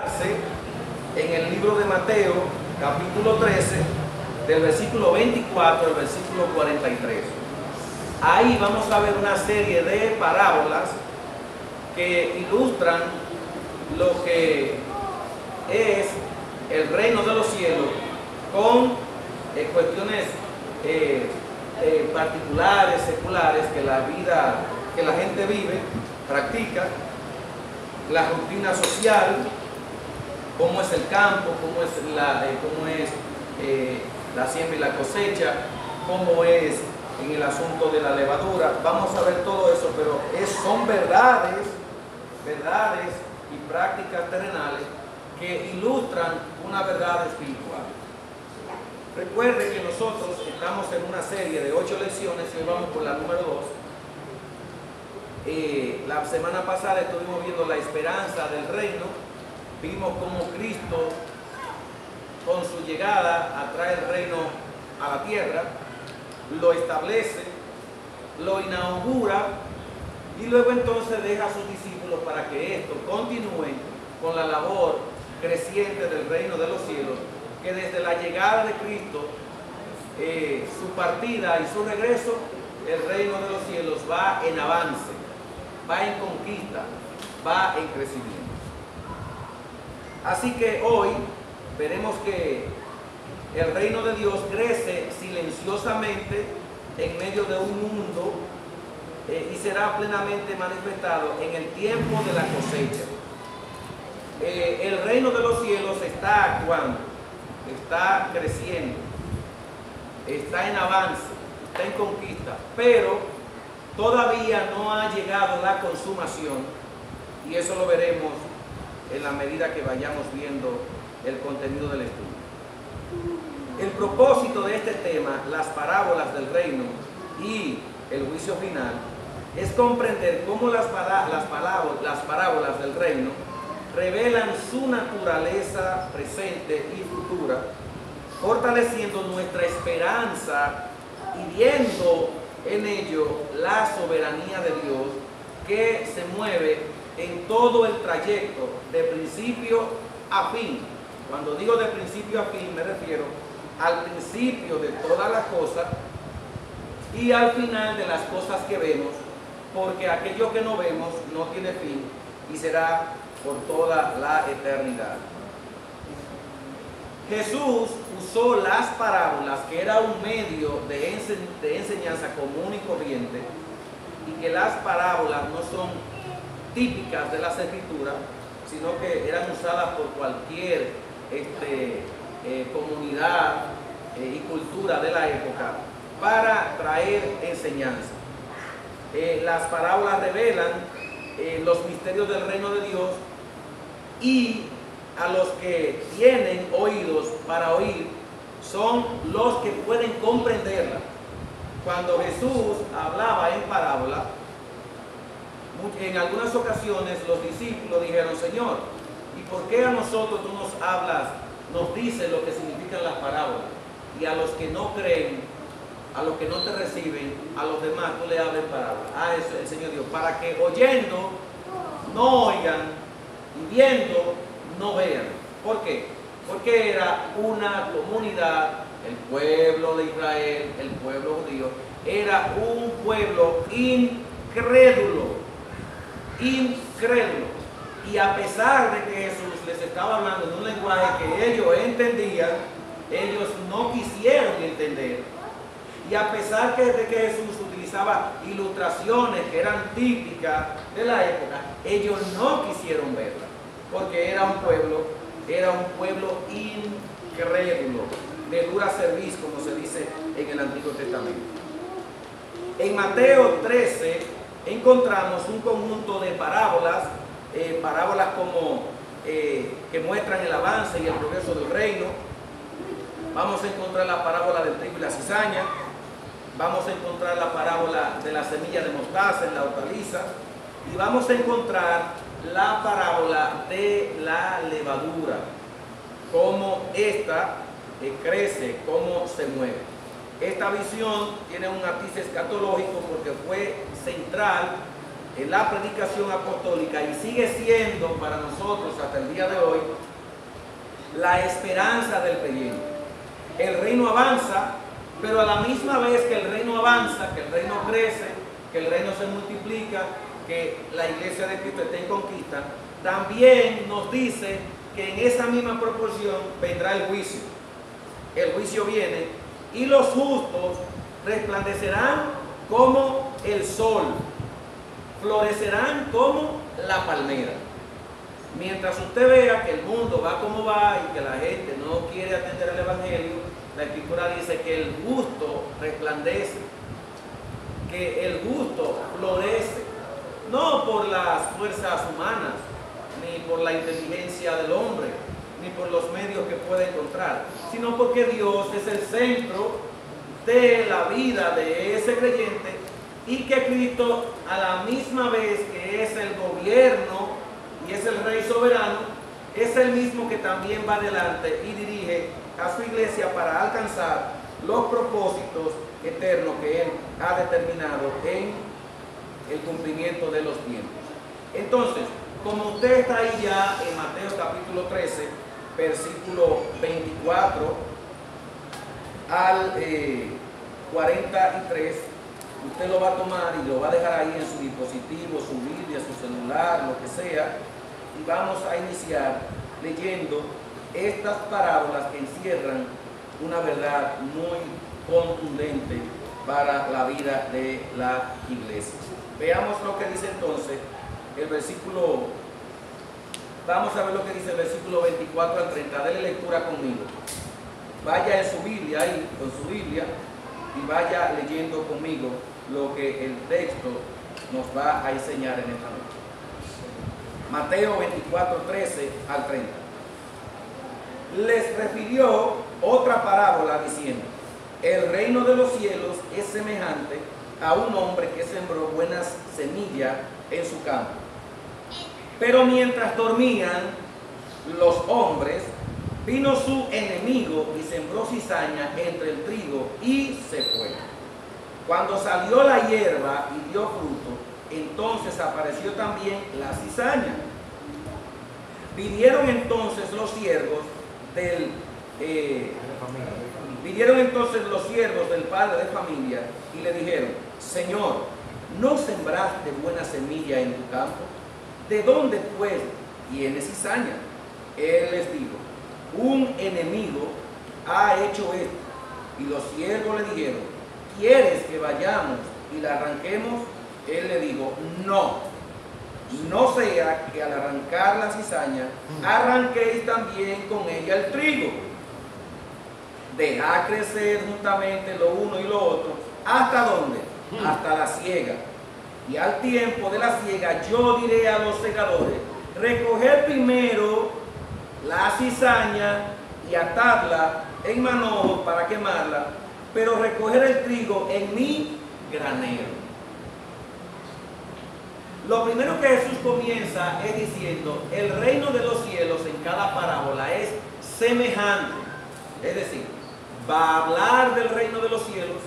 En el libro de Mateo, capítulo 13, del versículo 24 al versículo 43. Ahí vamos a ver una serie de parábolas que ilustran lo que es el reino de los cielos con cuestiones particulares, seculares, que la vida, que la gente vive, practica, la rutina social, cómo es el campo, cómo es la siembra y la cosecha, cómo es en el asunto de la levadura. Vamos a ver todo eso, pero son verdades y prácticas terrenales que ilustran una verdad espiritual. Recuerde que nosotros estamos en una serie de 8 lecciones y hoy vamos por la número 2. La semana pasada estuvimos viendo la esperanza del reino. Vimos cómo Cristo, con su llegada, atrae el reino a la tierra, lo establece, lo inaugura y luego entonces deja a sus discípulos para que estos continúen con la labor creciente del reino de los cielos, que desde la llegada de Cristo, su partida y su regreso, el reino de los cielos va en avance, va en conquista, va en crecimiento. Así que hoy veremos que el reino de Dios crece silenciosamente en medio de un mundo y será plenamente manifestado en el tiempo de la cosecha. El reino de los cielos está actuando, está creciendo, está en avance, está en conquista, pero todavía no ha llegado la consumación, y eso lo veremos en la medida que vayamos viendo el contenido del estudio. El propósito de este tema, las parábolas del reino y el juicio final, es comprender cómo las parábolas del reino revelan su naturaleza presente y futura, fortaleciendo nuestra esperanza y viendo en ello la soberanía de Dios que se mueve en todo el trayecto de principio a fin. Cuando digo de principio a fin me refiero al principio de todas las cosas y al final de las cosas que vemos, porque aquello que no vemos no tiene fin y será por toda la eternidad. Jesús usó las parábolas, que era un medio de enseñanza común y corriente, y que las parábolas no son típicas de las escrituras, sino que eran usadas por cualquier comunidad y cultura de la época para traer enseñanza. Las parábolas revelan los misterios del reino de Dios, y a los que tienen oídos para oír son los que pueden comprenderla. Cuando Jesús hablaba en parábola, en algunas ocasiones los discípulos dijeron: Señor, ¿y por qué a nosotros tú nos hablas, nos dices lo que significan las parábolas? Y a los que no creen, a los que no te reciben, a los demás tú le hablas en parábolas. Eso el Señor dijo: para que oyendo no oigan y viendo no vean. ¿Por qué? Porque era una comunidad, el pueblo de Israel, el pueblo judío, era un pueblo incrédulo. Y a pesar de que Jesús les estaba hablando en un lenguaje que ellos entendían, ellos no quisieron entender. Y a pesar de que Jesús utilizaba ilustraciones que eran típicas de la época, ellos no quisieron verla, porque era un pueblo incrédulo, de dura cerviz, como se dice en el Antiguo Testamento. En Mateo 13 encontramos un conjunto de parábolas, como que muestran el avance y el progreso del reino. Vamos a encontrar la parábola del trigo y la cizaña, vamos a encontrar la parábola de la semilla de mostaza en la hortaliza, y vamos a encontrar la parábola de la levadura, cómo ésta crece, cómo se mueve. Esta visión tiene un matiz escatológico porque fue central en la predicación apostólica y sigue siendo para nosotros hasta el día de hoy la esperanza del creyente. El reino avanza, pero a la misma vez que el reino avanza, que el reino crece, que el reino se multiplica, que la iglesia de Cristo está en conquista, también nos dice que en esa misma proporción vendrá el juicio. El juicio viene y los justos resplandecerán como el sol, florecerán como la palmera. Mientras usted vea que el mundo va como va y que la gente no quiere atender el evangelio, la escritura dice que el justo resplandece, que el justo florece, no por las fuerzas humanas, ni por la inteligencia del hombre, ni por los medios que puede encontrar, sino porque Dios es el centro de la vida de ese creyente y que Cristo, a la misma vez que es el gobierno y es el rey soberano, es el mismo que también va adelante y dirige a su iglesia para alcanzar los propósitos eternos que Él ha determinado en el cumplimiento de los tiempos. Entonces, como usted está ahí ya en Mateo capítulo 13, versículo 24 al 43, usted lo va a tomar y lo va a dejar ahí en su dispositivo, su Biblia, su celular, lo que sea, y vamos a iniciar leyendo estas parábolas que encierran una verdad muy contundente para la vida de la iglesia. Veamos lo que dice entonces el versículo, vamos a ver lo que dice el versículo 24 al 30, dele lectura conmigo. Vaya en su Biblia ahí, con su Biblia, y vaya leyendo conmigo lo que el texto nos va a enseñar en esta noche. Mateo 24, 13 al 30. Les refirió otra parábola diciendo: el reino de los cielos es semejante a un hombre que sembró buenas semillas en su campo. Pero mientras dormían los hombres, vino su enemigo y sembró cizaña entre el trigo y se fue. Cuando salió la hierba y dio fruto, entonces apareció también la cizaña. Vinieron entonces los siervos del padre de familia y le dijeron: Señor, ¿no sembraste buena semilla en tu campo? ¿De dónde pues tiene cizaña? Él les dijo: un enemigo ha hecho esto. Y los siervos le dijeron: ¿quieres que vayamos y la arranquemos? Él le dijo: no sea que al arrancar la cizaña arranquéis también con ella el trigo. Dejad crecer juntamente lo uno y lo otro. ¿Hasta dónde? Hasta la siega. Y al tiempo de la siega yo diré a los segadores: recoged primero la cizaña y atadla en manojo para quemarla, pero recoger el trigo en mi granero. Lo primero que Jesús comienza es diciendo: el reino de los cielos en cada parábola es semejante. Es decir, va a hablar del reino de los cielos,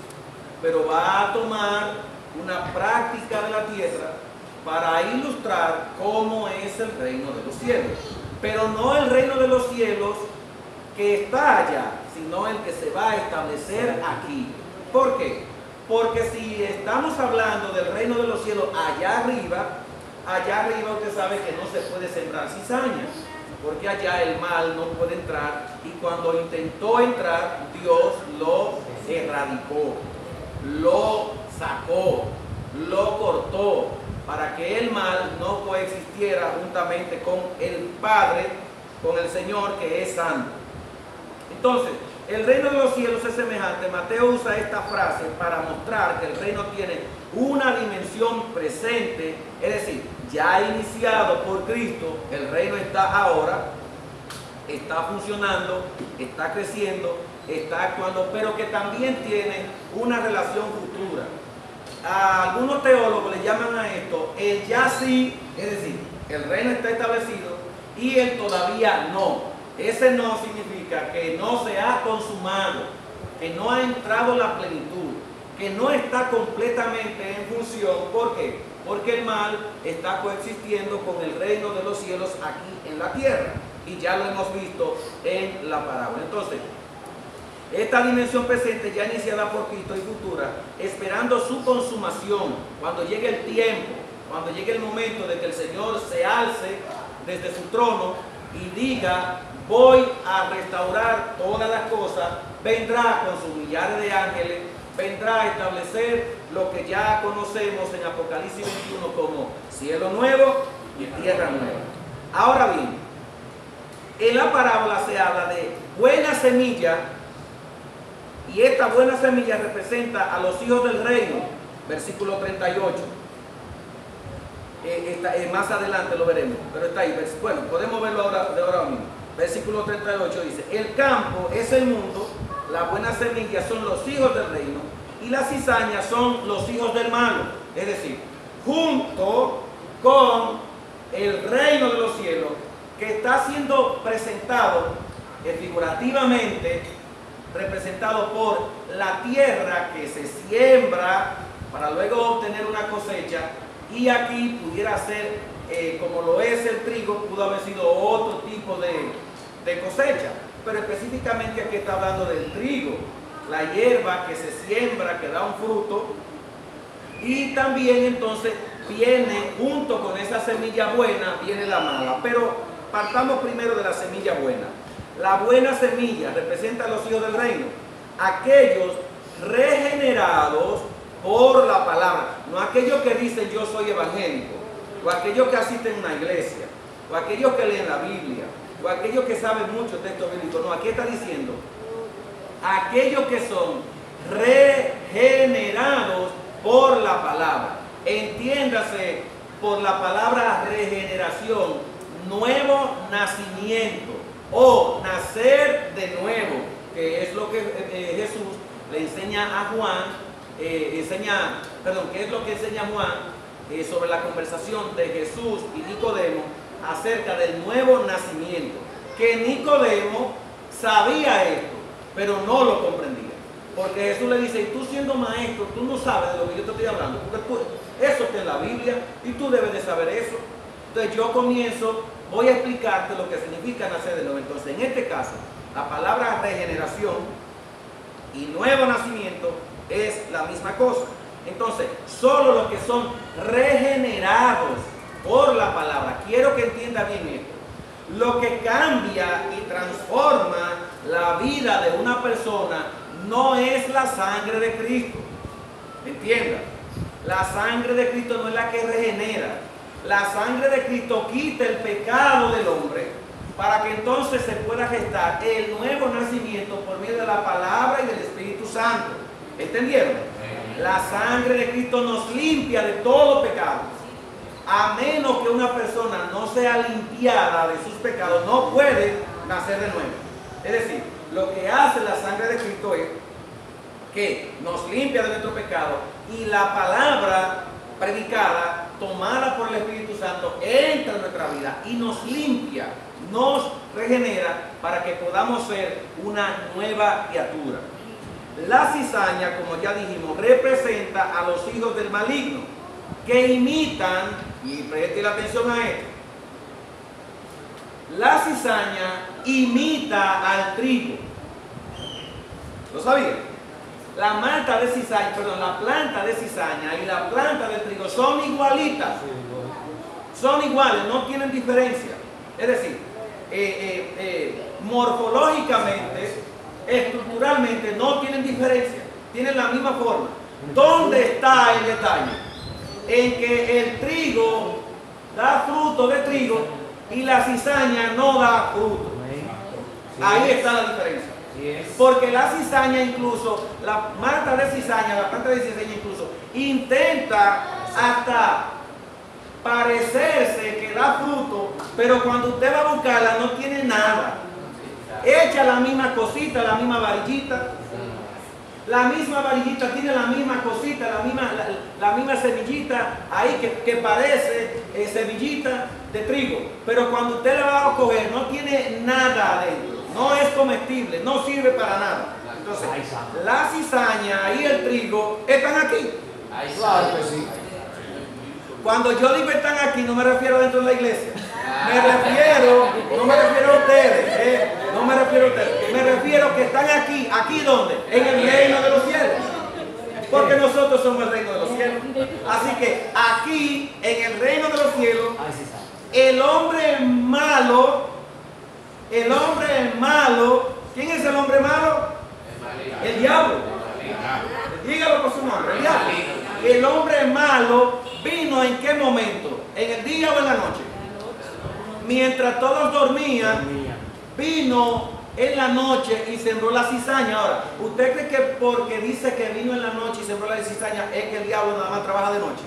pero va a tomar una práctica de la tierra para ilustrar cómo es el reino de los cielos. Pero no el reino de los cielos que está allá, sino el que se va a establecer aquí. ¿Por qué? Porque si estamos hablando del reino de los cielos allá arriba usted sabe que no se puede sembrar cizaña, porque allá el mal no puede entrar, y cuando intentó entrar, Dios lo erradicó, lo sacó, lo cortó, para que el mal no coexistiera juntamente con el Padre, con el Señor que es santo. Entonces, el reino de los cielos es semejante. Mateo usa esta frase para mostrar que el reino tiene una dimensión presente, es decir, ya iniciado por Cristo, el reino está ahora, está funcionando, está creciendo, está actuando, pero que también tiene una relación futura. A algunos teólogos le llaman a esto el ya sí, es decir, el reino está establecido y el todavía no. Ese no significa que no se ha consumado, que no ha entrado la plenitud, que no está completamente en función. ¿Por qué? porque el mal está coexistiendo con el reino de los cielos aquí en la tierra. Y ya lo hemos visto en la parábola. Entonces, esta dimensión presente ya iniciada por Cristo y futura, esperando su consumación, cuando llegue el tiempo, cuando llegue el momento de que el Señor se alce desde su trono y diga, voy a restaurar todas las cosas, vendrá con sus millares de ángeles, vendrá a establecer lo que ya conocemos en Apocalipsis 21 como cielo nuevo y tierra nueva. Ahora bien, en la parábola se habla de buena semilla, y esta buena semilla representa a los hijos del reino, versículo 38. Más adelante lo veremos, pero está ahí. Bueno, podemos verlo de ahora mismo. Versículo 38 dice, el campo es el mundo, la buena semilla son los hijos del reino, y las cizañas son los hijos del malo. Es decir, junto con el reino de los cielos, que está siendo presentado figurativamente, representado por la tierra que se siembra para luego obtener una cosecha, y aquí pudiera ser, como lo es el trigo, pudo haber sido otro tipo de cosecha, pero específicamente aquí está hablando del trigo, la hierba que se siembra, que da un fruto, y también entonces viene junto con esa semilla buena, viene la mala. Pero partamos primero de la semilla buena. La buena semilla representa a los hijos del reino, aquellos regenerados por la palabra, no aquellos que dicen yo soy evangélico, o aquellos que asisten a una iglesia, o aquellos que leen la Biblia, o aquellos que saben mucho texto bíblico. No, aquí está diciendo aquellos que son regenerados por la palabra. Entiéndase por la palabra regeneración, nuevo nacimiento o nacer de nuevo, que es lo que Jesús le enseña a Juan, que es lo que enseña Juan sobre la conversación de Jesús y Nicodemo acerca del nuevo nacimiento, que Nicodemo sabía esto, pero no lo comprendía, porque Jesús le dice, y tú siendo maestro, tú no sabes de lo que yo te estoy hablando, porque eso está en la Biblia y tú debes de saber eso. Entonces yo voy a explicarte lo que significa nacer de nuevo. Entonces en este caso, la palabra regeneración y nuevo nacimiento es la misma cosa. Entonces, solo los que son regenerados por la palabra, quiero que entienda bien esto, lo que cambia y transforma la vida de una persona no es la sangre de Cristo. ¿Entiendan? La sangre de Cristo no es la que regenera. La sangre de Cristo quita el pecado del hombre para que entonces se pueda gestar el nuevo nacimiento por medio de la palabra y del Espíritu Santo. ¿Entendieron? La sangre de Cristo nos limpia de todo pecado. A menos que una persona no sea limpiada de sus pecados, no puede nacer de nuevo. Es decir, lo que hace la sangre de Cristo es que nos limpia de nuestro pecado, y la palabra predicada, tomada por el Espíritu Santo, entra en nuestra vida y nos limpia, nos regenera para que podamos ser una nueva criatura. La cizaña, como ya dijimos, representa a los hijos del maligno, que imitan, y presten atención a esto, la cizaña imita al trigo. ¿Lo sabían? La planta de cizaña y la planta del trigo son igualitas. Son iguales, no tienen diferencia. Es decir, morfológicamente, estructuralmente no tienen diferencia. Tienen la misma forma. ¿Dónde está el detalle? En que el trigo da fruto de trigo y la cizaña no da fruto. Ahí está la diferencia. Porque la cizaña, incluso la planta de cizaña, incluso intenta hasta parecerse que da fruto, pero cuando usted va a buscarla no tiene nada. Echa la misma cosita, la misma varillita. La misma varillita tiene la misma cosita, la misma semillita ahí que parece semillita de trigo. Pero cuando usted la va a coger no tiene nada adentro. No es comestible, no sirve para nada. Entonces, la cizaña y el trigo están aquí. Claro que sí. Cuando yo digo están aquí, no me refiero dentro de la iglesia. No me refiero a ustedes, no me refiero a ustedes. Me refiero que están aquí. ¿Aquí dónde? En el reino de los cielos. Porque nosotros somos el reino de los cielos. Así que aquí, en el reino de los cielos, el hombre malo, ¿quién es el hombre malo? El diablo. Dígalo por su nombre, el diablo. El hombre malo vino ¿en qué momento? ¿En el día o en la noche? Mientras todos dormían, vino en la noche y sembró la cizaña. Ahora, ¿usted cree que porque dice que vino en la noche y sembró la cizaña es que el diablo nada más trabaja de noche?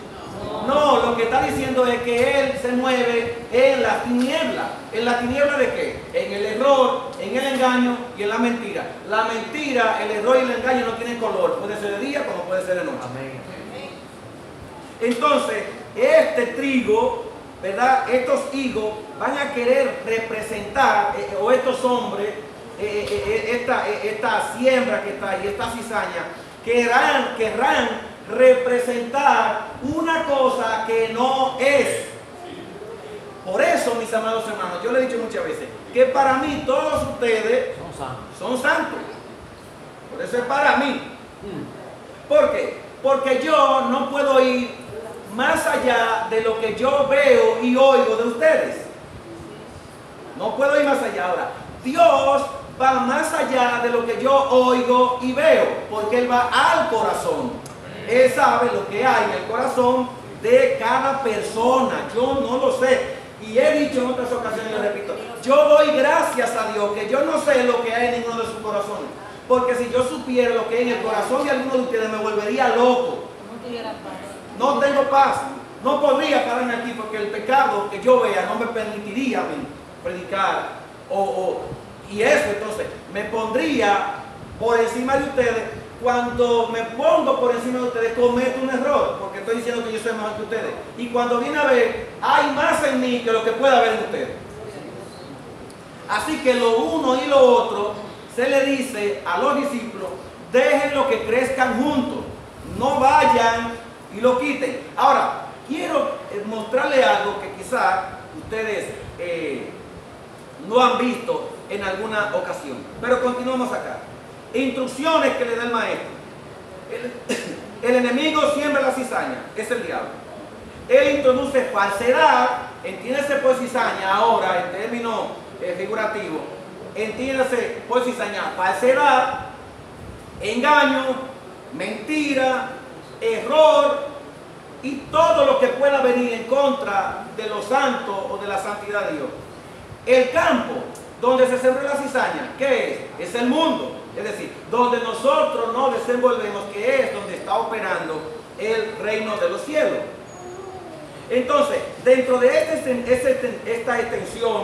No, lo que está diciendo es que él se mueve en la tiniebla. ¿En la tiniebla de qué? En el error, en el engaño y en la mentira. La mentira, el error y el engaño no tienen color. Puede ser de día como puede ser de noche. Amén. Entonces, este trigo, ¿verdad? Estos higos van a querer representar, o estos hombres, esta siembra que está ahí, esta cizaña, querrán representar una cosa que no es. Por eso, mis amados hermanos, yo le he dicho muchas veces que para mí todos ustedes son santos. Por eso es para mí. ¿Por qué? Porque yo no puedo ir más allá de lo que yo veo y oigo de ustedes. No puedo ir más allá. Ahora, Dios va más allá de lo que yo oigo y veo, porque Él va al corazón. Él sabe lo que hay en el corazón de cada persona. Yo no lo sé. Y he dicho en otras ocasiones, le repito, yo doy gracias a Dios que yo no sé lo que hay en ninguno de sus corazones. Porque si yo supiera lo que hay en el corazón de alguno de ustedes, me volvería loco. No tengo paz. No podría pararme aquí porque el pecado que yo vea no me permitiría a mí predicar. Y eso, entonces, me pondría por encima de ustedes. Cuando me pongo por encima de ustedes, cometo un error, porque estoy diciendo que yo soy mejor que ustedes. Y cuando viene a ver, hay más en mí que lo que pueda haber en ustedes. Así que lo uno y lo otro, se le dice a los discípulos, déjenlo que crezcan juntos, no vayan y lo quiten. Ahora, quiero mostrarle algo que quizás ustedes no han visto en alguna ocasión, pero continuamos acá. Instrucciones que le da el maestro. El enemigo siembra la cizaña, es el diablo. Él introduce falsedad, entiéndase por cizaña ahora en términos figurativos, entiéndase por cizaña, falsedad, engaño, mentira, error y todo lo que pueda venir en contra de los santos o de la santidad de Dios. El campo donde se sembró la cizaña, ¿qué es? Es el mundo. Es decir, donde nosotros nos desenvolvemos, que es donde está operando el reino de los cielos. Entonces, dentro de esta extensión,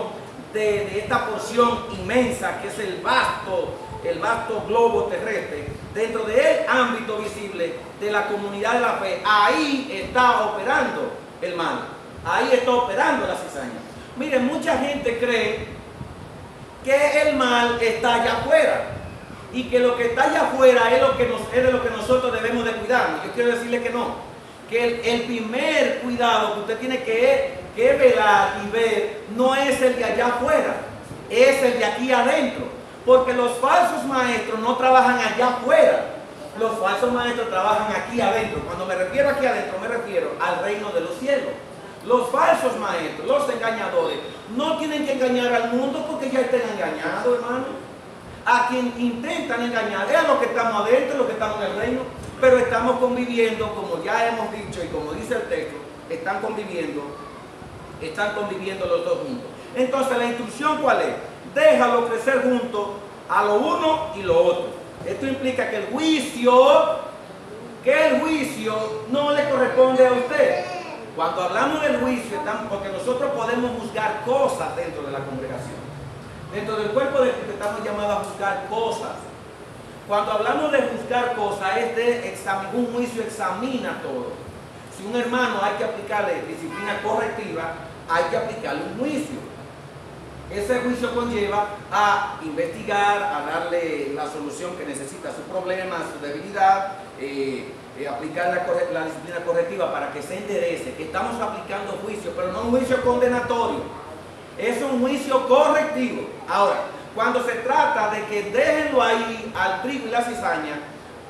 de esta porción inmensa que es el vasto globo terrestre, dentro del ámbito visible de la comunidad de la fe, ahí está operando el mal, ahí está operando la cizaña. Miren, mucha gente cree que el mal está allá afuera y que lo que está allá afuera es de lo que nosotros debemos de cuidarnos. Yo quiero decirle que no, que el primer cuidado que usted tiene que velar y ver no es el de allá afuera, es el de aquí adentro, porque los falsos maestros no trabajan allá afuera, los falsos maestros trabajan aquí adentro. Cuando me refiero aquí adentro, me refiero al reino de los cielos. Los falsos maestros, los engañadores, no tienen que engañar al mundo porque ya estén engañados, hermano. A quien intentan engañar es a los que estamos adentro, los que estamos en el reino, pero estamos conviviendo, como ya hemos dicho y como dice el texto, están conviviendo los dos juntos. Entonces, ¿la instrucción cuál es? Déjalo crecer junto a lo uno y lo otro. Esto implica que el juicio no le corresponde a usted. Cuando hablamos del juicio, porque nosotros podemos juzgar cosas dentro de la congregación. Dentro del cuerpo de Cristo estamos llamados a juzgar cosas. Cuando hablamos de juzgar cosas, es de un juicio examina todo. Si un hermano hay que aplicarle disciplina correctiva, hay que aplicarle un juicio. Ese juicio conlleva a investigar, a darle la solución que necesita a su problema, a su debilidad, aplicar la disciplina correctiva para que se enderece, que estamos aplicando juicio, pero no un juicio condenatorio, es un juicio correctivo. Ahora, cuando se trata de que déjenlo ahí al trigo y la cizaña,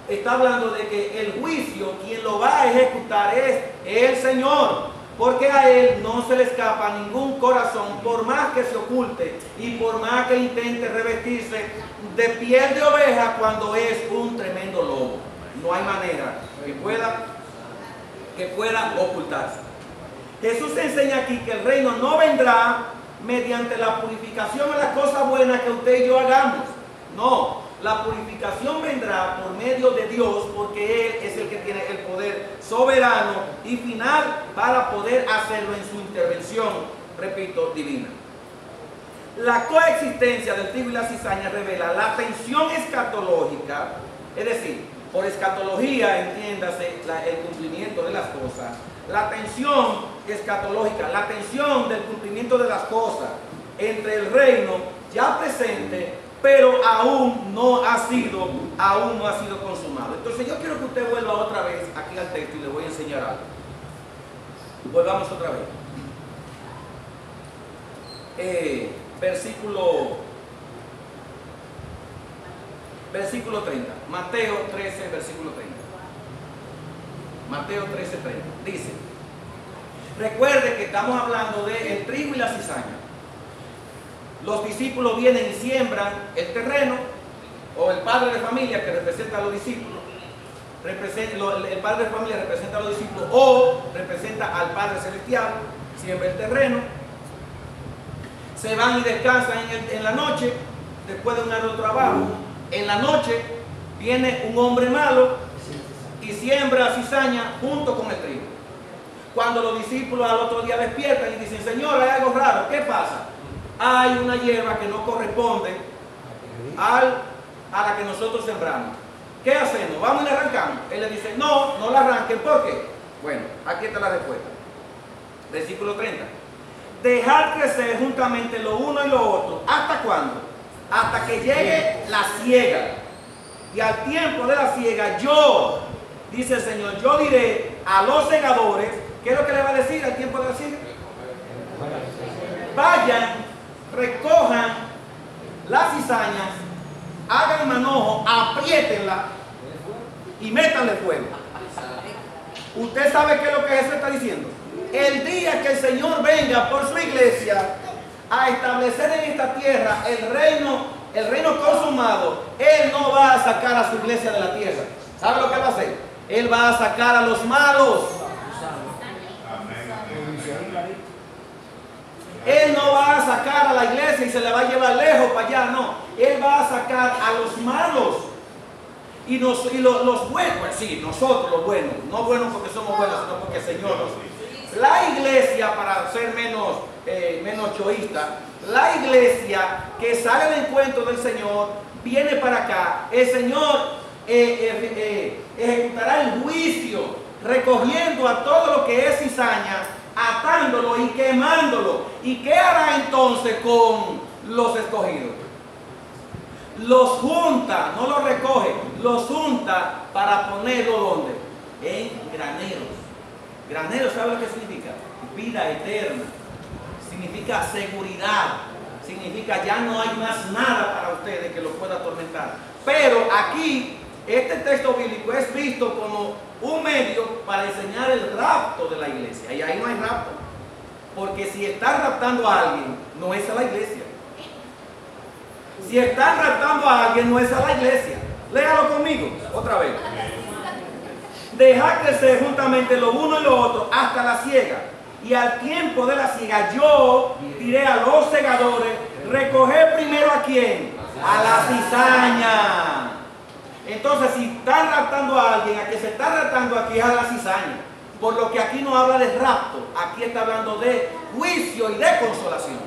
está hablando de que el juicio, quien lo va a ejecutar es el Señor, porque a Él no se le escapa ningún corazón, por más que se oculte y por más que intente revestirse de piel de oveja cuando es un tremendo lobo. No hay manera que pueda ocultarse. Jesús enseña aquí que el reino no vendrá mediante la purificación de las cosas buenas que usted y yo hagamos. No, la purificación vendrá por medio de Dios, porque Él es el que tiene el poder soberano y final para poder hacerlo en su intervención, repito, divina. La coexistencia del trigo y la cizaña revela la tensión escatológica, es decir, por escatología entiéndase el cumplimiento de las cosas. La tensión escatológica, la tensión del cumplimiento de las cosas entre el reino ya presente, pero aún no ha sido consumado. Entonces yo quiero que usted vuelva otra vez aquí al texto y le voy a enseñar algo. Volvamos otra vez. Versículo 30. Mateo 13, versículo 30. Mateo 13, 30. Dice, recuerde que estamos hablando de el trigo y la cizaña. Los discípulos vienen y siembran el terreno, o el padre de familia que representa a los discípulos, el padre de familia representa a los discípulos, o representa al Padre Celestial, siembra el terreno, se van y descansan en la noche, después de un arduo trabajo. En la noche viene un hombre malo y siembra cizaña junto con el trigo. Cuando los discípulos al otro día despiertan y dicen, Señor, hay algo raro, ¿qué pasa? Hay una hierba que no corresponde a la que nosotros sembramos. ¿Qué hacemos? ¿Vamos y la arrancamos? Él le dice, no, no la arranquen. ¿Por qué? Bueno, aquí está la respuesta. Versículo 30. Dejar crecer juntamente lo uno y lo otro. ¿Hasta cuándo? Hasta que llegue la siega. Y al tiempo de la siega, yo, dice el Señor, yo diré a los segadores, ¿qué es lo que le va a decir al tiempo de la siega? Vayan, recojan las cizañas, hagan manojo, apriétenla y métanle fuego. ¿Usted sabe qué es lo que Jesús está diciendo? El día que el Señor venga por su iglesia a establecer en esta tierra el reino consumado, Él no va a sacar a su iglesia de la tierra. ¿Sabe lo que va a hacer? Él va a sacar a los malos. Él no va a sacar a la iglesia y se la va a llevar lejos para allá, no. Él va a sacar a los malos. Y los buenos, pues sí, nosotros los buenos. No buenos porque somos buenos, sino porque el Señor nos... La iglesia, para ser menos choísta, la iglesia que sale del encuentro del Señor, viene para acá. El Señor ejecutará el juicio, recogiendo a todo lo que es cizaña, atándolo y quemándolo. ¿Y qué hará entonces con los escogidos? Los junta, no los recoge, los junta para ponerlo ¿dónde? En graneros. Graneros, ¿sabe lo que significa? Vida eterna. Significa seguridad. Significa ya no hay más nada para ustedes que los pueda atormentar. Pero aquí, este texto bíblico es visto como un medio para enseñar el rapto de la iglesia. Y ahí no hay rapto. Porque si están raptando a alguien, no es a la iglesia. Si están raptando a alguien, no es a la iglesia. Léalo conmigo, otra vez. Dejar crecer juntamente lo uno y lo otro hasta la siega. Y al tiempo de la siega, yo diré a los segadores, recoger primero a quién, a la cizaña. Entonces, si están raptando a alguien, a que se está raptando aquí es a la cizaña. Por lo que aquí no habla de rapto, aquí está hablando de juicio y de consolación.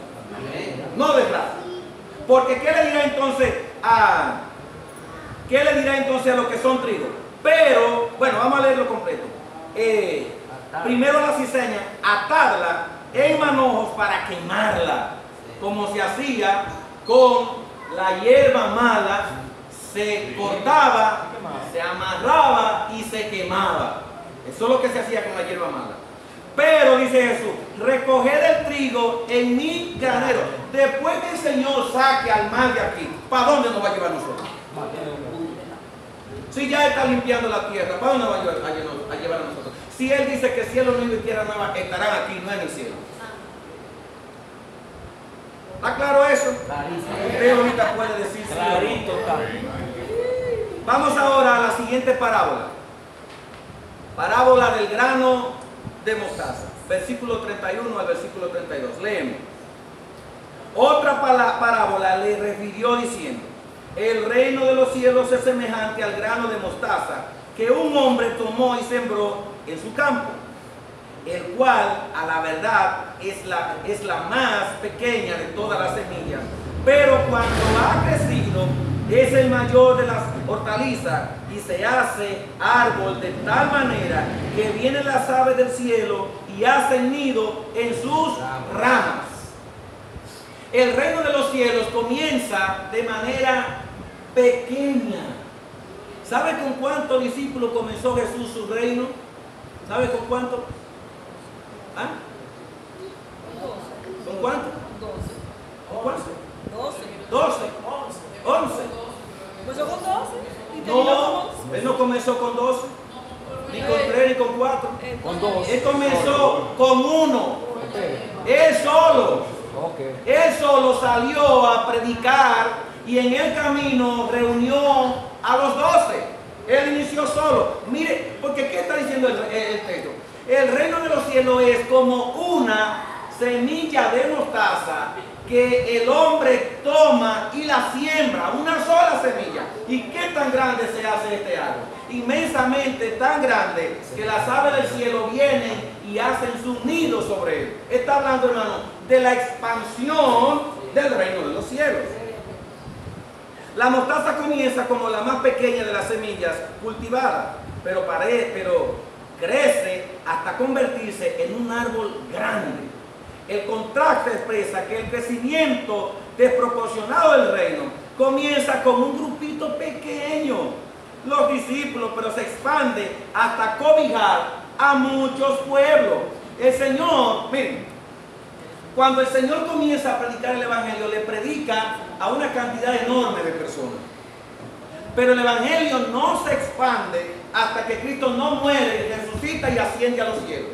No de rapto. Porque ¿qué le dirá entonces a los que son trigo? Pero, bueno, vamos a leerlo completo. Primero la cizaña, atarla en manojos para quemarla, como se hacía con la hierba mala, se cortaba Se amarraba y se quemaba. Eso es lo que se hacía con la hierba mala. Pero dice Jesús, recoged el trigo en mi granero. Después que el Señor saque al mal de aquí, ¿para dónde nos va a llevar nosotros? Si ya está limpiando la tierra, ¿para dónde nos va a llevar a nosotros? Si Él dice que cielo nuevo y tierra nueva estarán aquí, no en el cielo. ¿Está claro eso? Usted ahorita puede decir clarito. Vamos ahora a la siguiente parábola. Parábola del grano de mostaza. Versículo 31 al versículo 32. Leemos. Otra parábola le refirió diciendo: el reino de los cielos es semejante al grano de mostaza que un hombre tomó y sembró en su campo, el cual a la verdad es la más pequeña de todas las semillas, pero cuando ha crecido es el mayor de las hortalizas y se hace árbol de tal manera que vienen las aves del cielo y hacen nido en sus ramas. El reino de los cielos comienza de manera pequeña. ¿Sabe con cuántos discípulos comenzó Jesús su reino? ¿Sabe con cuánto? ¿Ah? ¿Con cuánto? ¿Con cuánto? 12. 11. ¿Comenzó con 12? No, Él no comenzó con 12, ni con 3, ni con 4. Con 2. Él comenzó con 1. Él solo. Él solo salió a predicar y en el camino reunió a los 12. Él inició solo. Mire, porque ¿qué está diciendo el texto? El reino de los cielos es como una semilla de mostaza que el hombre toma y la siembra, una sola semilla. ¿Y qué tan grande se hace este árbol? Inmensamente tan grande que las aves del cielo vienen y hacen su nido sobre él. Está hablando, hermano, de la expansión del reino de los cielos. La mostaza comienza como la más pequeña de las semillas cultivadas, pero crece hasta convertirse en un árbol grande. El contraste expresa que el crecimiento desproporcionado del reino comienza con un grupito pequeño, los discípulos, pero se expande hasta cobijar a muchos pueblos. El Señor, miren, cuando el Señor comienza a predicar el Evangelio, le predica a una cantidad enorme de personas. Pero el Evangelio no se expande hasta que Cristo no muere, resucita y asciende a los cielos.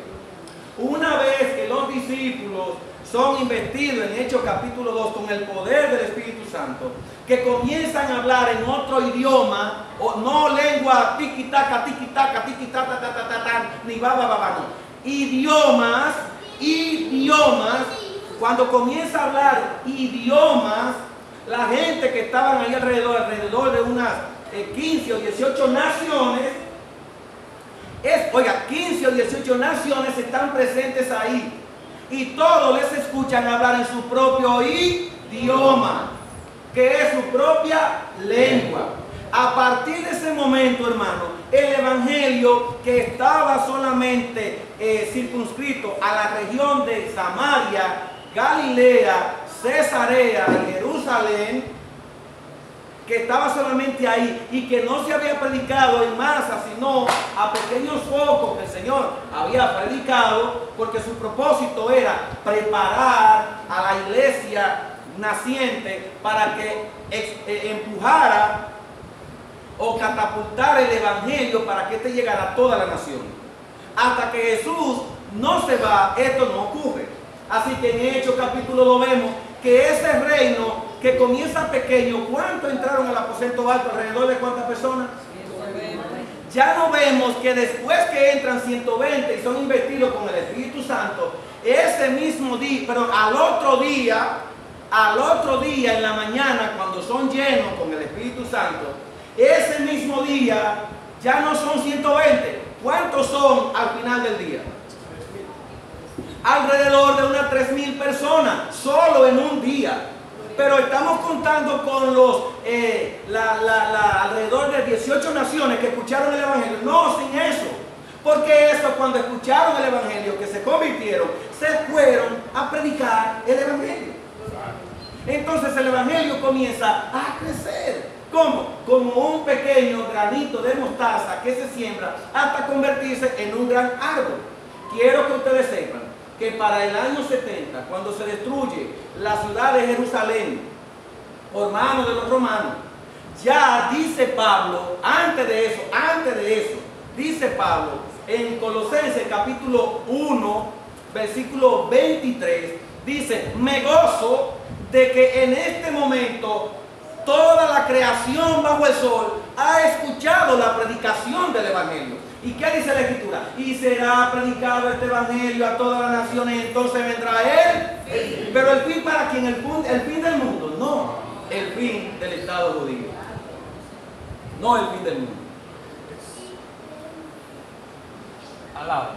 Una vez que los discípulos son investidos en Hechos capítulo 2 con el poder del Espíritu Santo, que comienzan a hablar en otro idioma, o no lengua tiki-taka, tiki-taka, tiki-taka, ni baba, no. Idiomas, cuando comienza a hablar idiomas, la gente que estaban ahí alrededor de unas 15 o 18 naciones, 15 o 18 naciones están presentes ahí y todos les escuchan hablar en su propio idioma, que es su propia lengua. A partir de ese momento, hermano, el Evangelio, que estaba solamente circunscrito a la región de Samaria, Galilea, Cesarea y Jerusalén, que estaba solamente ahí y que no se había predicado en masa, sino a pequeños focos que el Señor había predicado, porque su propósito era preparar a la iglesia naciente para que empujara o catapultara el Evangelio para que éste llegara a toda la nación. Hasta que Jesús no se va, esto no ocurre. Así que en Hechos capítulo 2 vemos que ese reino que comienza pequeño, ¿cuántos entraron al aposento alto? ¿Alrededor de cuántas personas? 120. Ya no vemos que después que entran 120 y son investidos con el Espíritu Santo, ese mismo día, pero al otro día en la mañana, cuando son llenos con el Espíritu Santo, ese mismo día ya no son 120. ¿Cuántos son al final del día? Alrededor de unas 3,000 personas, solo en un día. Pero estamos contando con los alrededor de 18 naciones que escucharon el Evangelio. No, sin eso. Porque eso, cuando escucharon el Evangelio, que se convirtieron, se fueron a predicar el Evangelio. Entonces el Evangelio comienza a crecer. ¿Cómo? Como un pequeño granito de mostaza que se siembra hasta convertirse en un gran árbol. Quiero que ustedes sepan que para el año 70, cuando se destruye la ciudad de Jerusalén por mano de los romanos, ya dice Pablo, antes de eso, dice Pablo en Colosenses capítulo 1, versículo 23, dice: me gozo de que en este momento toda la creación bajo el sol ha escuchado la predicación del Evangelio. ¿Y qué dice la Escritura? Y será predicado este Evangelio a todas las naciones, entonces vendrá Él. Pero el fin para quién, el fin del mundo, no el fin del Estado judío, no el fin del mundo. Alaba.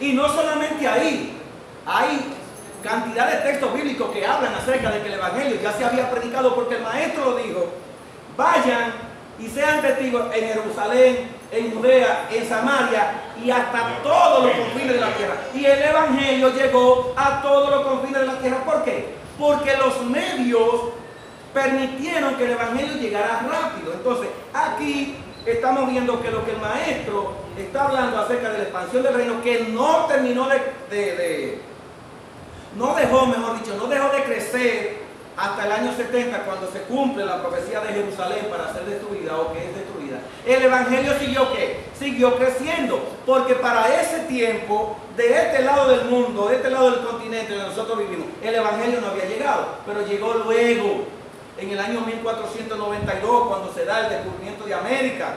Y no solamente ahí, hay cantidad de textos bíblicos que hablan acerca de que el Evangelio ya se había predicado, porque el maestro lo dijo: vayan y sean testigos en Jerusalén, en Judea, en Samaria y hasta todos los confines de la tierra. Y el Evangelio llegó a todos los confines de la tierra. ¿Por qué? Porque los medios permitieron que el Evangelio llegara rápido. Entonces, aquí estamos viendo que lo que el maestro está hablando acerca de la expansión del reino, que no terminó no dejó de crecer hasta el año 70, cuando se cumple la profecía de Jerusalén para ser destruida, o que es destruida. El Evangelio siguió ¿qué? Siguió creciendo, porque para ese tiempo, de este lado del mundo, de este lado del continente donde nosotros vivimos, el Evangelio no había llegado, pero llegó luego, en el año 1492, cuando se da el descubrimiento de América.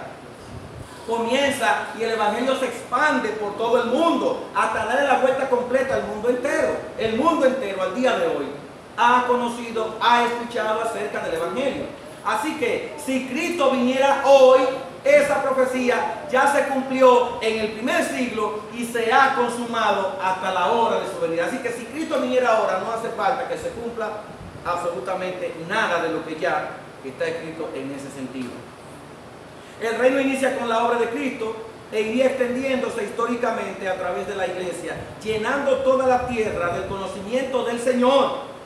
Comienza y el Evangelio se expande por todo el mundo hasta darle la vuelta completa al mundo entero. El mundo entero al día de hoy ha conocido, ha escuchado acerca del Evangelio. Así que si Cristo viniera hoy, esa profecía ya se cumplió en el primer siglo y se ha consumado hasta la hora de su venida. Así que si Cristo viniera ahora, no hace falta que se cumpla absolutamente nada de lo que ya está escrito en ese sentido. El reino inicia con la obra de Cristo e iría extendiéndose históricamente a través de la iglesia, llenando toda la tierra del conocimiento del Señor.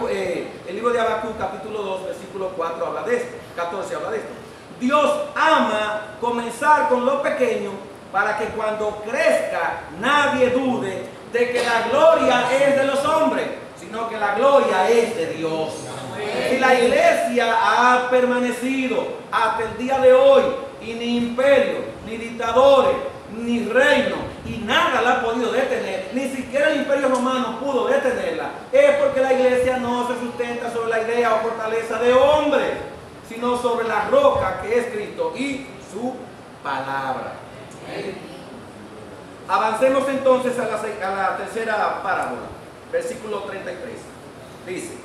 El libro de Habacuc, capítulo 2, versículo 4 habla de esto, 14 habla de esto. Dios ama comenzar con lo pequeño para que cuando crezca nadie dude de que la gloria es de los hombres, sino que la gloria es de Dios. Y la iglesia ha permanecido hasta el día de hoy, y ni imperio, ni dictadores, ni reino, y nada la ha podido detener, ni siquiera el imperio romano pudo detenerla, es porque la iglesia no se sustenta sobre la idea o fortaleza de hombres, sino sobre la roca que es Cristo y su palabra. Avancemos entonces a la tercera parábola, versículo 33. Dice: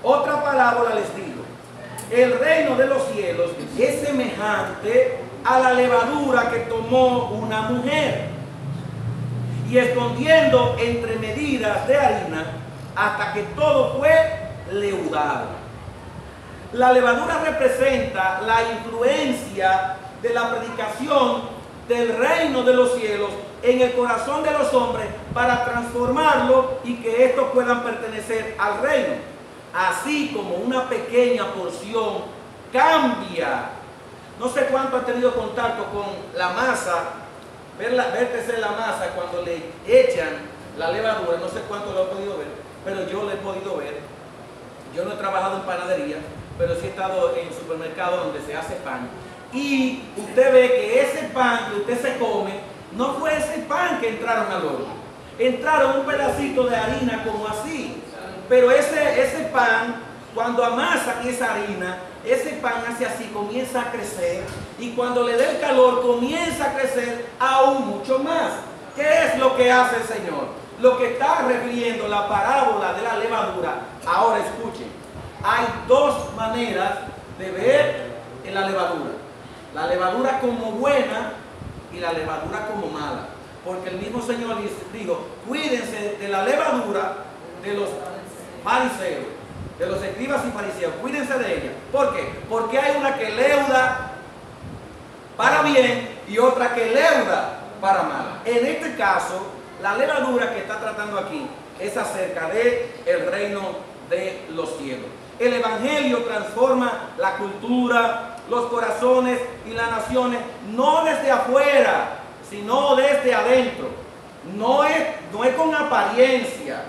otra parábola les digo: el reino de los cielos es semejante a la levadura que tomó una mujer, y escondiendo entre medidas de harina hasta que todo fue leudado. La levadura representa la influencia de la predicación del reino de los cielos en el corazón de los hombres para transformarlo y que estos puedan pertenecer al reino. Así como una pequeña porción cambia. No sé cuánto han tenido contacto con la masa, ver crecer la masa cuando le echan la levadura. No sé cuánto lo he podido ver, pero yo lo he podido ver. Yo no he trabajado en panadería, pero sí he estado en supermercados donde se hace pan. Y usted ve que ese pan que usted se come, no fue ese pan que entraron al horno. Entraron un pedacito de harina como así. Pero ese pan, cuando amasan esa harina, ese pan hace así, comienza a crecer. Y cuando le dé el calor, comienza a crecer aún mucho más. ¿Qué es lo que hace el Señor? Lo que está refiriendo la parábola de la levadura. Ahora escuchen, hay dos maneras de ver en la levadura. La levadura como buena y la levadura como mala. Porque el mismo Señor dijo: cuídense de la levadura de los fariseos, de los escribas y fariseos, cuídense de ella. ¿Por qué? Porque hay una que leuda para bien y otra que leuda para mal. En este caso, la levadura que está tratando aquí es acerca del reino de los cielos. El Evangelio transforma la cultura, los corazones y las naciones, no desde afuera, sino desde adentro. No es con apariencia,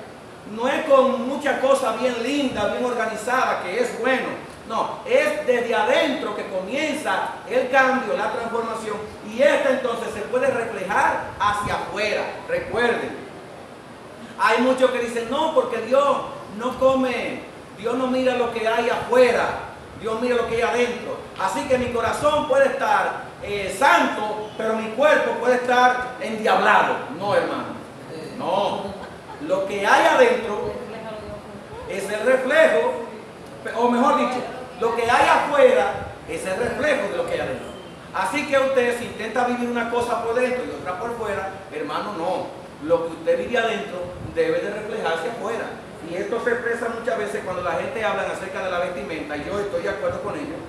no es con mucha cosa bien linda, bien organizada, que es bueno. No, es desde adentro que comienza el cambio, la transformación, y esta entonces se puede reflejar hacia afuera. Recuerden, hay muchos que dicen, no, porque Dios no come, Dios no mira lo que hay afuera, Dios mira lo que hay adentro. Así que mi corazón puede estar santo, pero mi cuerpo puede estar endiablado. No, hermano, no. Lo que hay adentro es el reflejo, o mejor dicho, lo que hay afuera es el reflejo de lo que hay adentro. Así que usted, si intenta vivir una cosa por dentro y otra por fuera, hermano, no. Lo que usted vive adentro debe de reflejarse afuera. Y esto se expresa muchas veces cuando la gente habla acerca de la vestimenta, y yo estoy de acuerdo con ellos.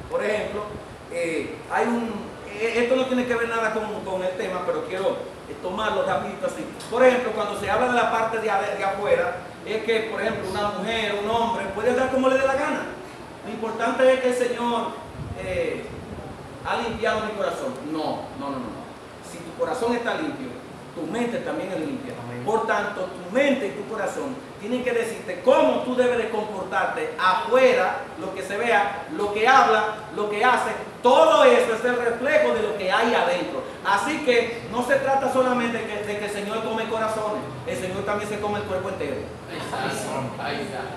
Por ejemplo, esto no tiene que ver nada con el tema, pero quiero tomarlo rapidito así. Por ejemplo, cuando se habla de la parte de afuera, es que, por ejemplo, una mujer, un hombre, puede andar como le dé la gana. Lo importante es que el Señor ha limpiado mi corazón. No. Si tu corazón está limpio, tu mente también es limpia. Amén. Por tanto, tu mente y tu corazón tienen que decirte cómo tú debes de comportarte afuera, lo que se vea, lo que habla, lo que hace. Todo eso es el reflejo de lo que hay adentro. Así que no se trata solamente de que el Señor come corazones, el Señor también se come el cuerpo entero.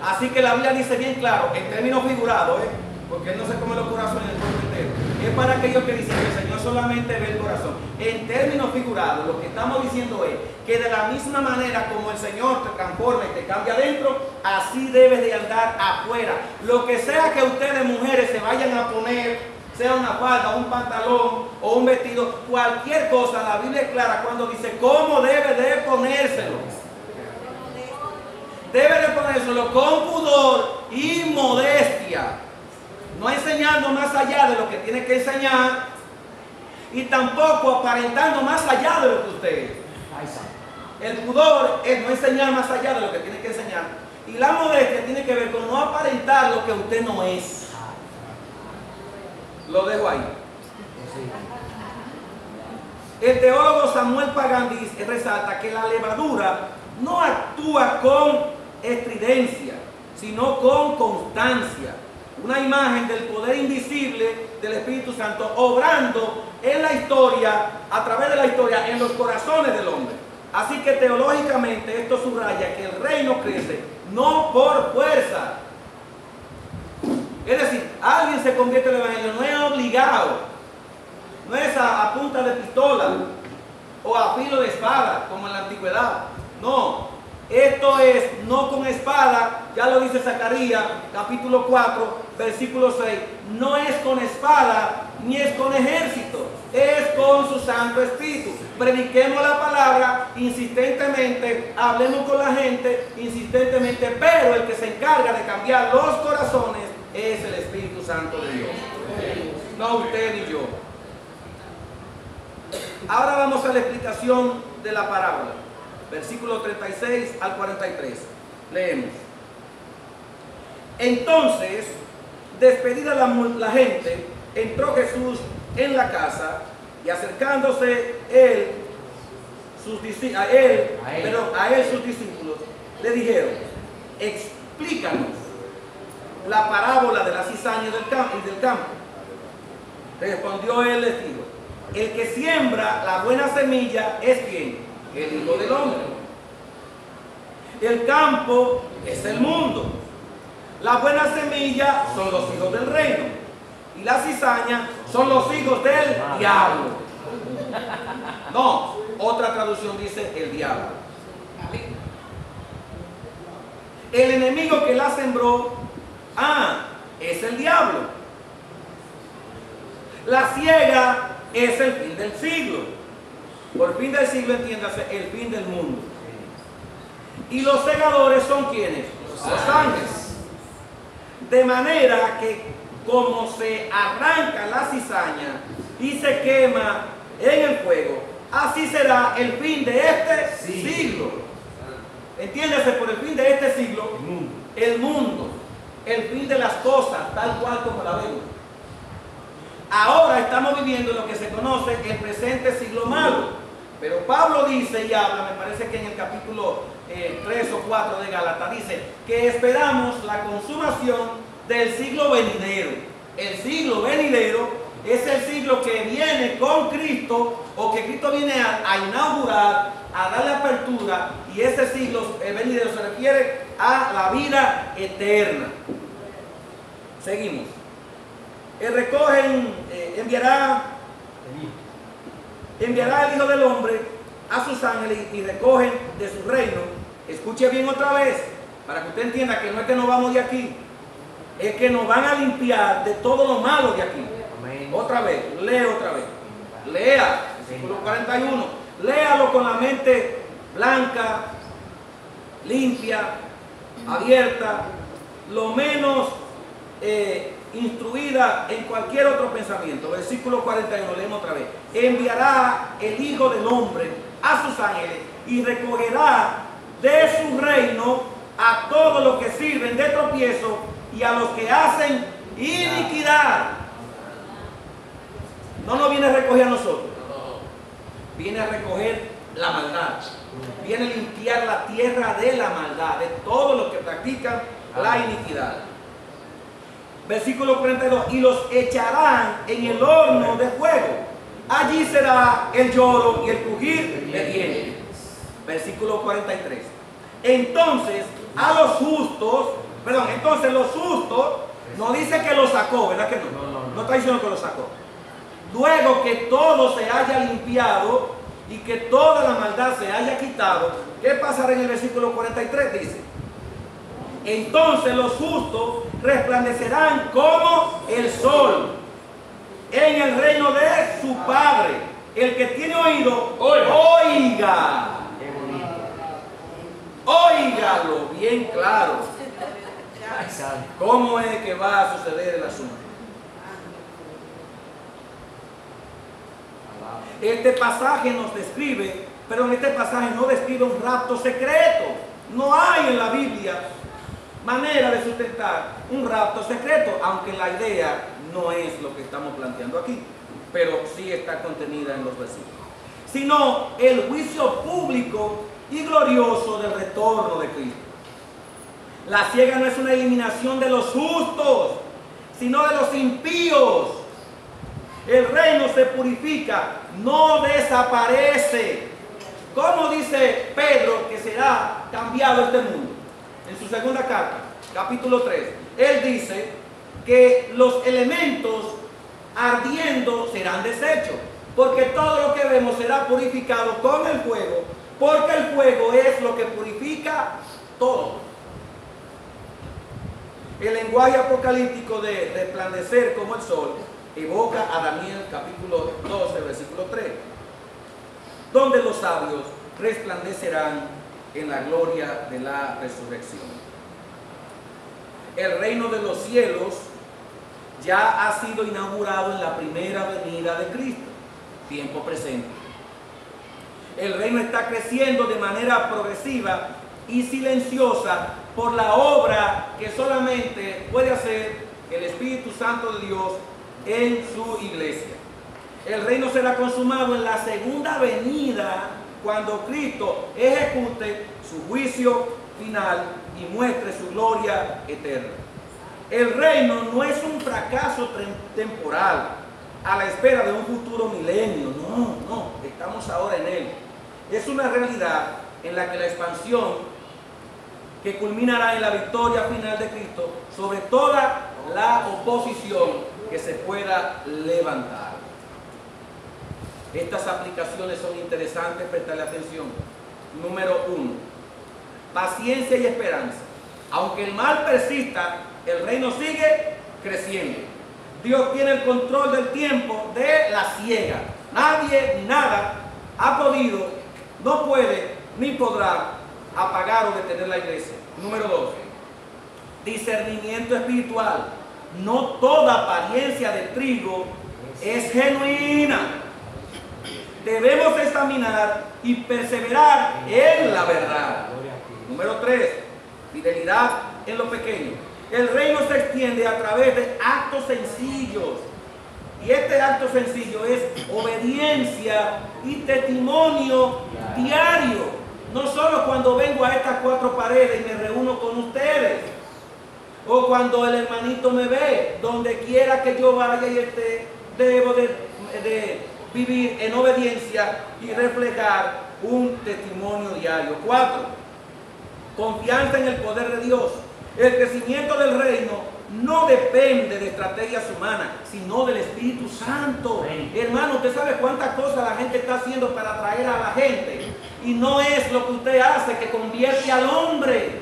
Así que la Biblia dice bien claro, en términos figurados, porque Él no se come los corazones y el cuerpo entero. Es para aquellos que dicen que el Señor solamente ve el corazón. En términos figurados, lo que estamos diciendo es que de la misma manera como el Señor te transforma y te cambia adentro, así debes de andar afuera. Lo que sea que ustedes, mujeres, se vayan a poner, sea una falda, un pantalón o un vestido, cualquier cosa, la Biblia es clara cuando dice cómo debe de ponérselo. Debe de ponérselo con pudor y modestia. No enseñando más allá de lo que tiene que enseñar y tampoco aparentando más allá de lo que usted es. El pudor es no enseñar más allá de lo que tiene que enseñar. Y la modestia tiene que ver con no aparentar lo que usted no es. Lo dejo ahí. El teólogo Samuel Pagan resalta que la levadura no actúa con estridencia, sino con constancia. Una imagen del poder invisible del Espíritu Santo obrando en la historia, a través de la historia, en los corazones del hombre. Así que teológicamente esto subraya que el reino crece no por fuerza. Es decir, alguien se convierte en el Evangelio, no es obligado, no es a punta de pistola o a filo de espada como en la antigüedad. No. Esto es no con espada, ya lo dice Zacarías, capítulo 4, versículo 6. No es con espada, ni es con ejército, es con su Santo Espíritu. Prediquemos la palabra insistentemente, hablemos con la gente insistentemente, pero el que se encarga de cambiar los corazones es el Espíritu Santo de Dios. No usted ni yo. Ahora vamos a la explicación de la parábola. Versículo 36 al 43. Leemos. Entonces, despedida la gente, entró Jesús en la casa y acercándose sus discípulos, le dijeron, explícanos la parábola de la cizaña y del campo. Respondió él, les dijo, el que siembra la buena semilla es ¿quién? El Hijo del Hombre. El campo es el mundo. La buena semilla son los hijos del reino. Y la cizaña son los hijos del diablo. No, otra traducción dice el diablo. El enemigo que la sembró, es el diablo. La siega es el fin del siglo. Por fin del siglo, entiéndase, el fin del mundo. Y los segadores son ¿quiénes? Los ángeles. De manera que como se arranca la cizaña y se quema en el fuego, así será el fin de este siglo. entiéndase por el fin de este siglo, el mundo, el fin de las cosas, tal cual como la vemos. Ahora estamos viviendo lo que se conoce el presente siglo malo. Pero Pablo dice y habla, me parece que en el capítulo 3 o 4 de Gálatas, dice que esperamos la consumación del siglo venidero. El siglo venidero es el siglo que viene con Cristo, o que Cristo viene a inaugurar, a darle apertura, y ese siglo venidero se refiere a la vida eterna. Seguimos. Enviará el Hijo del Hombre a sus ángeles y recogen de su reino. Escuche bien otra vez, para que usted entienda que no es que nos vamos de aquí, es que nos van a limpiar de todo lo malo de aquí. Amén. Otra vez, lea otra vez. Lea, versículo 41. Léalo con la mente blanca, limpia, abierta, lo menos instruida en cualquier otro pensamiento. Versículo 41, leemos otra vez. Enviará el Hijo del Hombre a sus ángeles y recogerá de su reino a todos los que sirven de tropiezo y a los que hacen iniquidad. No nos viene a recoger a nosotros, viene a recoger la maldad, viene a limpiar la tierra de la maldad, de todos los que practican la iniquidad. Versículo 42, y los echarán en el horno de fuego. Allí será el lloro y el crujir de dientes. Versículo 43. Entonces los justos, no dice que los sacó, ¿verdad que no? No está diciendo que los sacó. Luego que todo se haya limpiado y que toda la maldad se haya quitado, ¿qué pasará en el versículo 43? Dice: entonces los justos resplandecerán como el sol en el reino de su Padre. El que tiene oído, oiga. Óigalo bien claro. ¿Cómo es que va a suceder el asunto? Este pasaje nos describe, pero en este pasaje no describe un rapto secreto. No hay en la Biblia manera de sustentar un rapto secreto, aunque la idea no es lo que estamos planteando aquí, pero sí está contenida en los versículos, sino el juicio público y glorioso del retorno de Cristo. La ciega no es una eliminación de los justos, sino de los impíos. El reino se purifica, no desaparece. ¿Cómo dice Pedro que será cambiado este mundo? En su segunda carta, capítulo 3, él dice que los elementos ardiendo serán deshechos, porque todo lo que vemos será purificado con el fuego, porque el fuego es lo que purifica todo. El lenguaje apocalíptico de resplandecer como el sol evoca a Daniel capítulo 12, versículo 3, donde los sabios resplandecerán en la gloria de la resurrección. El reino de los cielos ya ha sido inaugurado en la primera venida de Cristo, tiempo presente. El reino está creciendo de manera progresiva y silenciosa por la obra que solamente puede hacer el Espíritu Santo de Dios en su iglesia. El reino será consumado en la segunda venida, cuando Cristo ejecute su juicio final y muestre su gloria eterna. El reino no es un fracaso temporal a la espera de un futuro milenio. No, estamos ahora en él. Es una realidad en la que la expansión que culminará en la victoria final de Cristo sobre toda la oposición que se pueda levantar. Estas aplicaciones son interesantes, prestarle atención. Número 1, paciencia y esperanza. Aunque el mal persista, el reino sigue creciendo. Dios tiene el control del tiempo de la ciega. Nadie ni nada ha podido, no puede ni podrá apagar o detener la iglesia. Número 2, discernimiento espiritual. No toda apariencia de trigo es genuina. Debemos examinar y perseverar en la verdad. Número 3, fidelidad en lo pequeño. El reino se extiende a través de actos sencillos. Y este acto sencillo es obediencia y testimonio diario. No solo cuando vengo a estas 4 paredes y me reúno con ustedes, o cuando el hermanito me ve, donde quiera que yo vaya y esté, debo de vivir en obediencia y reflejar un testimonio diario. 4, confianza en el poder de Dios. El crecimiento del reino no depende de estrategias humanas, sino del Espíritu Santo. Hermano, usted sabe cuántas cosas la gente está haciendo para atraer a la gente. Y no es lo que usted hace que convierte al hombre.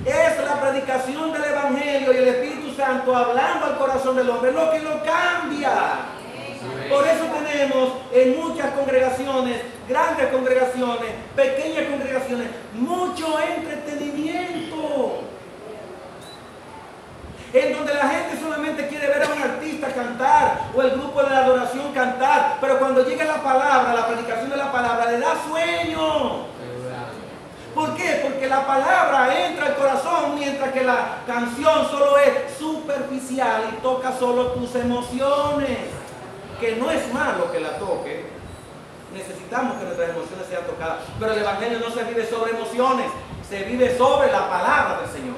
Es la predicación del Evangelio y el Espíritu Santo hablando al corazón del hombre lo que lo cambia. Por eso tenemos en muchas congregaciones, grandes congregaciones, pequeñas congregaciones, mucho entretenimiento. En donde la gente solamente quiere ver a un artista cantar o el grupo de la adoración cantar, pero cuando llega la palabra, la predicación de la palabra, le da sueño. ¿Por qué? Porque la palabra entra al corazón, mientras que la canción solo es superficial y toca solo tus emociones. Que no es malo que la toque, necesitamos que nuestras emociones sean tocadas, pero el Evangelio no se vive sobre emociones, se vive sobre la palabra del Señor.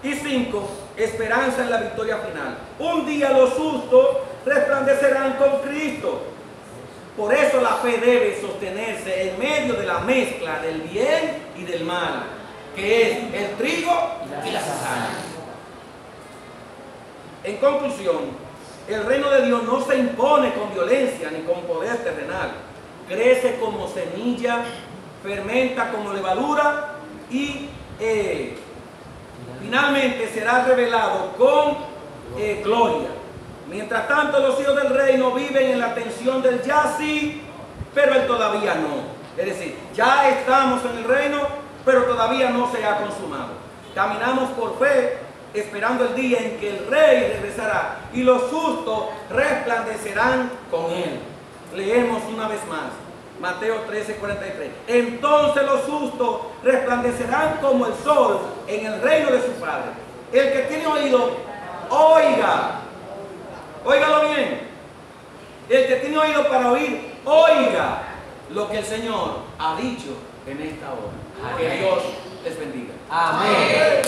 Y 5, esperanza en la victoria final. Un día los justos resplandecerán con Cristo. Por eso la fe debe sostenerse en medio de la mezcla del bien y del mal, que es el trigo y la cizaña. En conclusión, el reino de Dios no se impone con violencia ni con poder terrenal. Crece como semilla, fermenta como levadura y finalmente será revelado con gloria. Mientras tanto, los hijos del reino viven en la tensión del ya sí, pero el todavía no. Es decir, ya estamos en el reino, pero todavía no se ha consumado. Caminamos por fe, esperando el día en que el Rey regresará y los justos resplandecerán con él. Leemos una vez más, Mateo 13:43. Entonces los justos resplandecerán como el sol en el reino de su Padre. El que tiene oído, oiga. Óigalo bien. El que tiene oído para oír, oiga lo que el Señor ha dicho en esta hora. Que Dios les bendiga. Amén.